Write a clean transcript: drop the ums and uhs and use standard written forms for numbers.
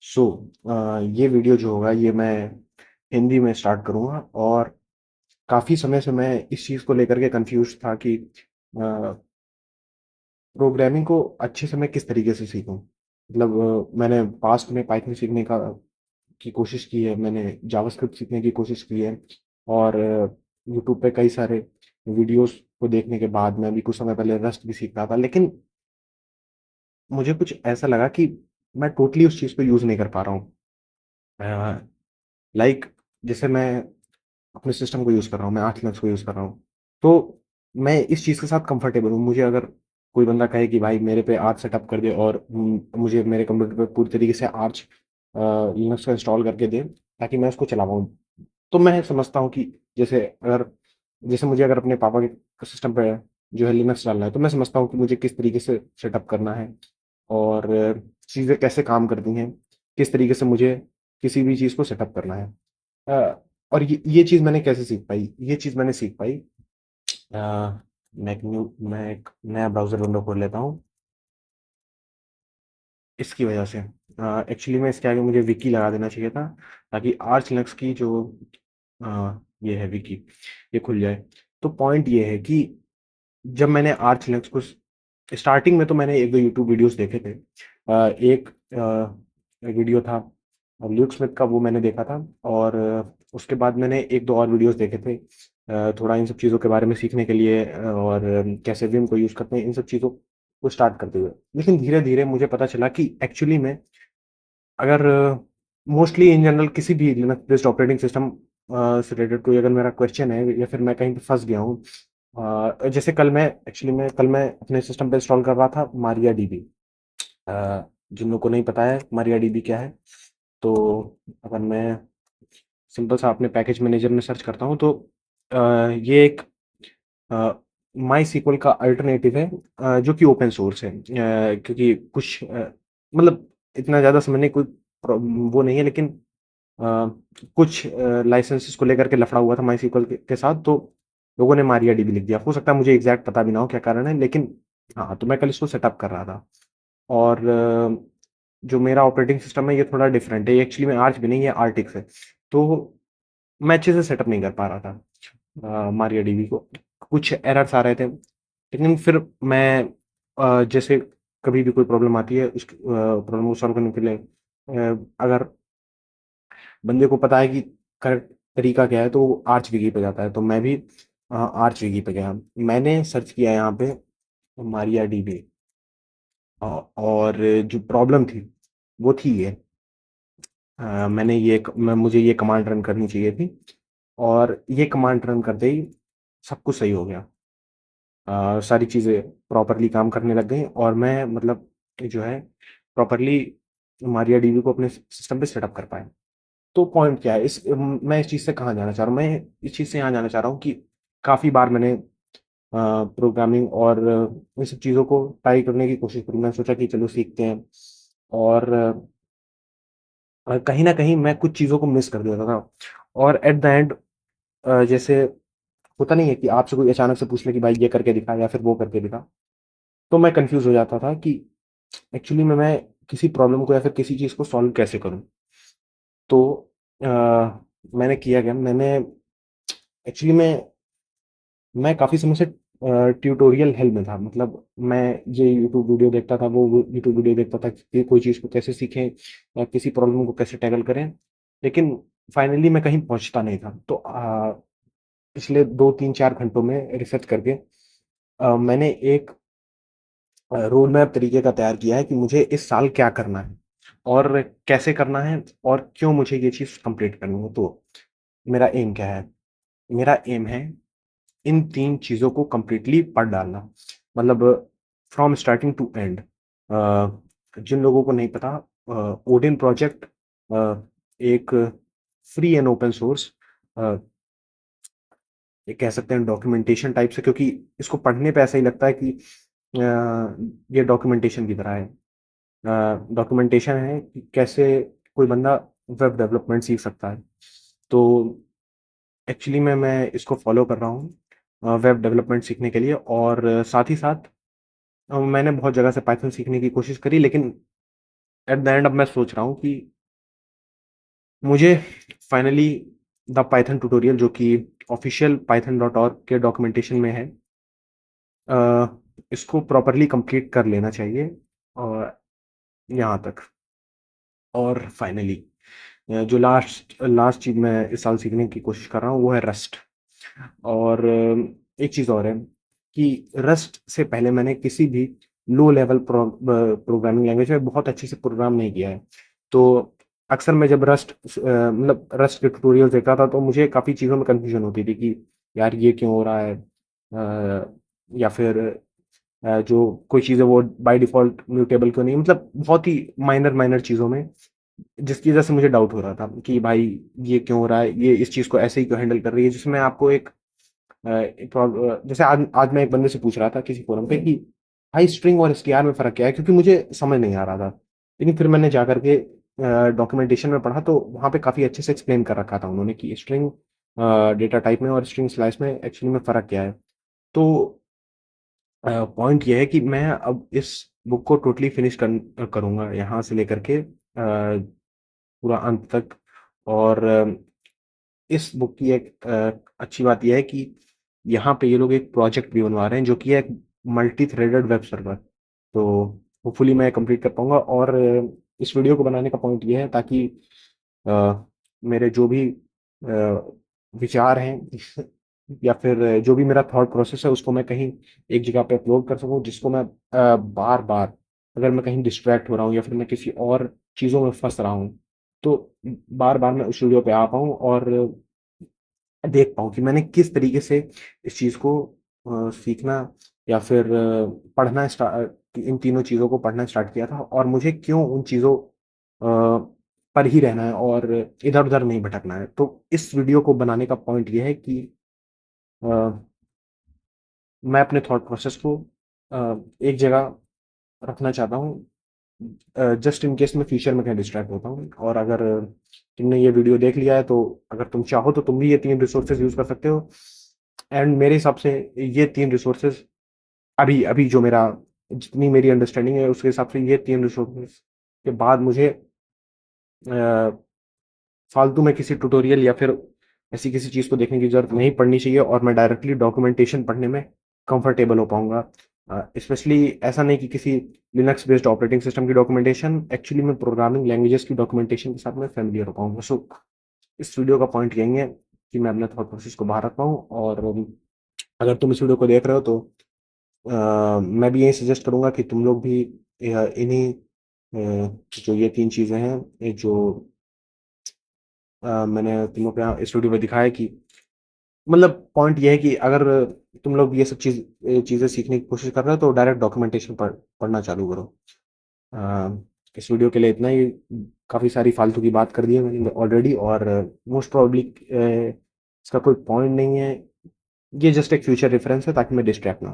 सो ये वीडियो जो होगा ये मैं हिंदी में स्टार्ट करूँगा और काफ़ी समय से मैं इस चीज़ को लेकर के कन्फ्यूज़ था कि प्रोग्रामिंग को अच्छे से मैं किस तरीके से सीखूँ। मतलब मैंने पास्ट में पाइथन सीखने की कोशिश की है, मैंने जावास्क्रिप्ट सीखने की कोशिश की है और यूट्यूब पे कई सारे वीडियोज़ को देखने के बाद मैं भी कुछ समय पहले रस्ट भी सीख रहा था। लेकिन मुझे कुछ ऐसा लगा कि मैं टोटली उस चीज़ को यूज़ नहीं कर पा रहा हूँ। लाइक जैसे मैं अपने सिस्टम को यूज़ कर रहा हूँ, मैं आर्च लिनक्स को यूज़ कर रहा हूँ। तो मैं इस चीज़ के साथ कंफर्टेबल हूँ। मुझे अगर कोई बंदा कहे कि भाई मेरे पे आर्च सेटअप कर दे और मुझे मेरे कंप्यूटर पे पूरी तरीके से आर्च लिनक्स को इंस्टॉल करके दे ताकि मैं उसको चला पाऊँ। तो मैं समझता हूँ कि जैसे मुझे अगर अपने पापा के सिस्टम पे जो है लिनक्स डालना है, तो मैं समझता हूँ कि मुझे किस तरीके से सेटअप करना है और चीज़ें कैसे काम करती हैं, किस तरीके से मुझे किसी भी चीज़ को सेटअप करना है। और ये चीज़ मैंने कैसे सीख पाई? ये चीज़ मैंने सीख पाई मैं एक नया ब्राउज़र विंडो खोल लेता हूँ, इसकी वजह से। एक्चुअली में इसके आगे मुझे विकी लगा देना चाहिए था, ताकि आर्च लिनक्स की जो ये है विकी, ये खुल जाए। तो पॉइंट ये है कि जब मैंने आर्च लिनक्स को स्टार्टिंग में तो मैंने 1-2 यूट्यूब वीडियोज़ देखे थे। एक वीडियो था ल्यूक स्मिथ का, वो मैंने देखा था और उसके बाद मैंने 1-2 और वीडियोज़ देखे थे थोड़ा इन सब चीज़ों के बारे में सीखने के लिए और कैसे विम को यूज़ करते हैं, इन सब चीज़ों को स्टार्ट करते हुए। लेकिन धीरे-धीरे मुझे पता चला कि एक्चुअली में अगर मोस्टली इन जनरल किसी भी लिनक्स बेस्ड ऑपरेटिंग सिस्टम से रिलेटेड कोई अगर मेरा क्वेश्चन है या फिर मैं कहीं पे फँस गया हूँ, जैसे कल मैं अपने सिस्टम पे इंस्टॉल कर रहा था MariaDB। जिन लोगों को नहीं पता है MariaDB क्या है, तो अगर मैं सिंपल सा अपने पैकेज मैनेजर में सर्च करता हूँ तो ये एक माई सीक्वल का अल्टरनेटिव है जो कि ओपन सोर्स है। क्योंकि मतलब इतना ज़्यादा समझने की कोई वो नहीं है, लेकिन अ, कुछ लाइसेंसेस को लेकर के लफड़ा हुआ था माई सीक्वल के साथ, तो लोगों ने मारिया डीबी लिख दिया। हो सकता है मुझे एग्जैक्ट पता भी ना हो क्या कारण है, लेकिन हाँ, तो मैं कल इसको सेटअप कर रहा था और जो मेरा ऑपरेटिंग सिस्टम है ये थोड़ा डिफरेंट है। ये एक्चुअली में आर्च भी नहीं है, आर्टिक्स है। तो मैं अच्छे से सेटअप नहीं कर पा रहा था मारियाडीबी को। कुछ एरर्स आ रहे थे, लेकिन फिर मैं जैसे कभी भी कोई प्रॉब्लम आती है उस प्रॉब्लम को सॉल्व करने के लिए अगर बंदे को पता है कि करेक्ट तरीका क्या है तो वो आर्च विकी पे जाता है। तो मैं भी आर्च विकी पे गया। मैंने सर्च किया यहाँ पे मारियाडीबी और जो प्रॉब्लम थी वो थी ये। मुझे ये कमांड रन करनी चाहिए थी और ये कमांड रन करते ही सब कुछ सही हो गया। सारी चीज़ें प्रॉपरली काम करने लग गई और मैं मतलब जो है प्रॉपरली मारियाडीबी को अपने सिस्टम पे सेटअप कर पाया। तो पॉइंट क्या है मैं इस चीज़ से कहाँ जाना चाह रहा हूँ? मैं इस चीज़ से यहाँ जाना चाह रहा हूँ कि काफ़ी बार मैंने प्रोग्रामिंग और इन सब चीज़ों को ट्राई करने की कोशिश करी। मैंने सोचा कि चलो सीखते हैं और कहीं न कहीं मैं कुछ चीज़ों को मिस कर देता था और एट द एंड जैसे होता नहीं है कि आपसे कोई अचानक से पूछ ले कि भाई ये करके दिखा या फिर वो करके दिखा, तो मैं कन्फ्यूज़ हो जाता था कि एक्चुअली में मैं किसी प्रॉब्लम को या फिर किसी चीज़ को सॉल्व कैसे करूँ? तो अ, मैंने किया क्या, एक्चुअली में मैं काफ़ी समय से ट्यूटोरियल हेल में था। मतलब मैं ये यूट्यूब वीडियो देखता था, वो यूट्यूब वीडियो देखता था कि कोई चीज़ को कैसे सीखें या किसी प्रॉब्लम को कैसे टैकल करें, लेकिन फाइनली मैं कहीं पहुँचता नहीं था। तो पिछले 2, 3, 4 घंटों में रिसर्च करके मैंने एक रोड मैप तरीके का तैयार किया है कि मुझे इस साल क्या करना है और कैसे करना है और क्यों मुझे ये चीज़ कंप्लीट करनी है। तो मेरा एम क्या है? मेरा एम है इन 3 चीज़ों को कंप्लीटली पढ़ डालना। मतलब फ्रॉम स्टार्टिंग टू एंड। जिन लोगों को नहीं पता, ओडिन प्रोजेक्ट एक फ्री एंड ओपन सोर्स अ, ये कह सकते हैं डॉक्यूमेंटेशन टाइप से, क्योंकि इसको पढ़ने पे ऐसा ही लगता है कि ये डॉक्यूमेंटेशन की तरह है। डॉक्यूमेंटेशन है कि कैसे कोई बंदा वेब डेवलपमेंट सीख सकता है। तो एक्चुअली में मैं इसको फॉलो कर रहा हूँ वेब डेवलपमेंट सीखने के लिए और साथ ही साथ मैंने बहुत जगह से पाइथन सीखने की कोशिश करी, लेकिन एट द एंड अब मैं सोच रहा हूँ कि मुझे फाइनली द पाइथन ट्यूटोरियल जो कि ऑफिशियल python.org के डॉक्यूमेंटेशन में है, इसको प्रॉपर्ली कंप्लीट कर लेना चाहिए और यहाँ तक। और फाइनली जो लास्ट लास्ट चीज़ मैं इस साल सीखने की कोशिश कर रहा हूँ वो है रस्ट। और एक चीज़ और है कि रस्ट से पहले मैंने किसी भी लो लेवल प्रोग्रामिंग लैंग्वेज में बहुत अच्छे से प्रोग्राम नहीं किया है। तो अक्सर मैं जब मतलब रस्ट के ट्यूटोरियल देखता था तो मुझे काफ़ी चीज़ों में कन्फ्यूजन होती थी कि यार ये क्यों हो रहा है, या फिर जो कोई चीज़ है वो बाय डिफ़ॉल्ट म्यूटेबल क्यों नहीं, मतलब बहुत ही माइनर माइनर चीज़ों में जिसकी वजह से मुझे डाउट हो रहा था कि भाई ये क्यों हो रहा है, ये इस चीज़ को ऐसे ही क्यों हैंडल कर रही है। जिसमें आपको जैसे आज आज मैं एक बंदे से पूछ रहा था किसी फोरम पे कि भाई स्ट्रिंग और एसटीआर में फ़र्क क्या है? क्योंकि मुझे समझ नहीं आ रहा था। लेकिन फिर मैंने जा करके डॉक्यूमेंटेशन में पढ़ा तो वहाँ पे काफ़ी अच्छे से एक्सप्लेन कर रखा था उन्होंने कि स्ट्रिंग डेटा टाइप में और स्ट्रिंग स्लाइस में एक्चुअली में फ़र्क क्या है। तो पॉइंट ये है कि मैं अब इस बुक को टोटली फिनिश करूँगा यहाँ से लेकर के पूरा अंत तक। और इस बुक की एक अच्छी बात ये है कि यहाँ पे ये लोग एक प्रोजेक्ट भी बनवा रहे हैं जो कि है मल्टी थ्रेडेड वेब सर्वर। तो होपफुली मैं कंप्लीट कर पाऊँगा। और इस वीडियो को बनाने का पॉइंट ये है ताकि मेरे जो भी विचार हैं या फिर जो भी मेरा थॉट प्रोसेस है उसको मैं कहीं एक जगह पे अपलोड कर सकूँ, जिसको मैं बार-बार अगर मैं कहीं डिस्ट्रैक्ट हो रहा हूँ या फिर मैं किसी और चीज़ों में फँस रहा हूँ, तो बार-बार मैं उस वीडियो पे आ पाऊँ और देख पाऊँ कि मैंने किस तरीके से इस चीज़ को सीखना या फिर इन तीनों चीज़ों को पढ़ना स्टार्ट किया था और मुझे क्यों उन चीज़ों पर ही रहना है और इधर-उधर नहीं भटकना है। तो इस वीडियो को बनाने का पॉइंट ये है कि अ, मैं अपने थॉट प्रोसेस को एक जगह रखना चाहता हूँ, जस्ट इन केस मैं फ्यूचर में कहीं डिस्ट्रैक्ट होता हूँ। और अगर तुमने ये वीडियो देख लिया है तो अगर तुम चाहो तो तुम भी ये 3 रिसोर्सेज़ यूज़ कर सकते हो। एंड मेरे हिसाब से ये 3 रिसोर्सेज़ अभी अभी जो मेरा जितनी मेरी अंडरस्टैंडिंग है उसके हिसाब से ये 3 रिसोर्सेज़ के बाद मुझे अ, फालतू में किसी ट्यूटोरियल या फिर ऐसी किसी चीज़ को देखने की ज़रूरत नहीं पड़नी चाहिए और मैं डायरेक्टली डॉक्यूमेंटेशन पढ़ने में कंफर्टेबल हो पाऊँगा। स्पेशली ऐसा नहीं कि किसी लिनक्स बेस्ड ऑपरेटिंग सिस्टम की डॉक्यूमेंटेशन, एक्चुअली मैं प्रोग्रामिंग लैंग्वेजेस की डॉक्यूमेंटेशन के साथ मैं फ़ैमिलियर हो पाऊँगा। सो इस वीडियो का पॉइंट यही है कि मैं अपने थॉट प्रोसेस को बाहर रख पाऊँ। और अगर तुम इस वीडियो को देख रहे हो तो मैं भी यही सजेस्ट करूँगा कि तुम लोग भी इन्हीं जो ये 3 चीज़ें हैं, ये जो मैंने तुम लोग को यहाँ इस वीडियो में दिखाया कि मतलब पॉइंट ये है कि अगर तुम लोग ये सब चीज़ें सीखने की कोशिश कर रहे हो तो डायरेक्ट डॉक्यूमेंटेशन पढ़ना चालू करो। इस वीडियो के लिए इतना ही। काफ़ी सारी फालतू की बात कर दी है मैंने ऑलरेडी और मोस्ट प्रोबेबली इसका कोई पॉइंट नहीं है। ये जस्ट एक फ्यूचर रेफरेंस है ताकि मैं डिस्ट्रैक्ट ना हूँ।